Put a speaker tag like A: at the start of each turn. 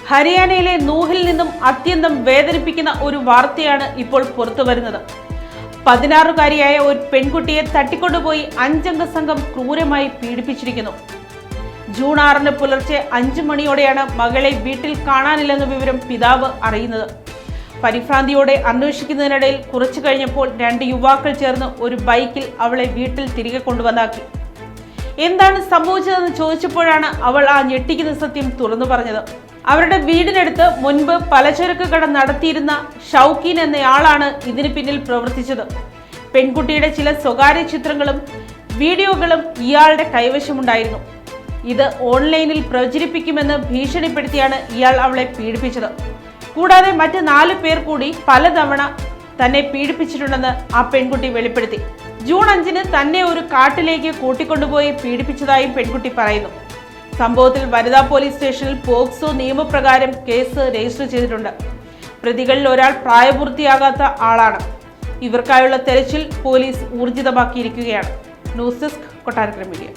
A: ഹരിയാനയിലെ നൂഹിൽ നിന്നും അത്യന്തം വേദനിപ്പിക്കുന്ന ഒരു വാർത്തയാണ് ഇപ്പോൾ പുറത്തുവരുന്നത്. 16-കാരിയായ ഒരു പെൺകുട്ടിയെ തട്ടിക്കൊണ്ടുപോയി 5-അംഗ സംഘം ക്രൂരമായി പീഡിപ്പിച്ചിരിക്കുന്നു. ജൂൺ 6-ന് പുലർച്ചെ 5 മണിയോടെയാണ് മകളെ വീട്ടിൽ കാണാനില്ലെന്ന വിവരം പിതാവ് അറിയുന്നത്. പരിഭ്രാന്തിയോടെ അന്വേഷിക്കുന്നതിനിടയിൽ കുറച്ചു കഴിഞ്ഞപ്പോൾ 2 യുവാക്കൾ ചേർന്ന് ഒരു ബൈക്കിൽ അവളെ വീട്ടിൽ തിരികെ കൊണ്ടുവന്നാക്കി. എന്താണ് സംഭവിച്ചതെന്ന് ചോദിച്ചപ്പോഴാണ് അവൾ ആ ഞെട്ടിക്കുന്ന സത്യം തുറന്നു പറഞ്ഞത്. അവരുടെ വീടിനടുത്ത് മുൻപ് പലചരക്ക് കട നടത്തിയിരുന്ന ഷൗക്കീൻ എന്നയാളാണ് ഇതിന് പിന്നിൽ പ്രവർത്തിച്ചത്. പെൺകുട്ടിയുടെ ചില സ്വകാര്യ ചിത്രങ്ങളും വീഡിയോകളും ഇയാളുടെ കൈവശമുണ്ടായിരുന്നു. ഇത് ഓൺലൈനിൽ പ്രചരിപ്പിക്കുമെന്ന് ഭീഷണിപ്പെടുത്തിയാണ് ഇയാൾ അവളെ പീഡിപ്പിച്ചത്. കൂടാതെ മറ്റ് 4 പേർ കൂടി പലതവണ തന്നെ പീഡിപ്പിച്ചിട്ടുണ്ടെന്ന് ആ പെൺകുട്ടി വെളിപ്പെടുത്തി. ജൂൺ 5-ന് തന്നെ ഒരു കാട്ടിലേക്ക് കൂട്ടിക്കൊണ്ടുപോയി പീഡിപ്പിച്ചതായും പെൺകുട്ടി പറയുന്നു. സംഭവത്തിൽ വനിതാ പോലീസ് സ്റ്റേഷനിൽ പോക്സോ നിയമപ്രകാരം കേസ് രജിസ്റ്റർ ചെയ്തിട്ടുണ്ട്. പ്രതികളിൽ ഒരാൾ പ്രായപൂർത്തിയാകാത്ത ആളാണ്. ഇവർക്കായുള്ള തെരച്ചിൽ പോലീസ് ഊർജിതമാക്കിയിരിക്കുകയാണ്. News desk, Kottarakkara media.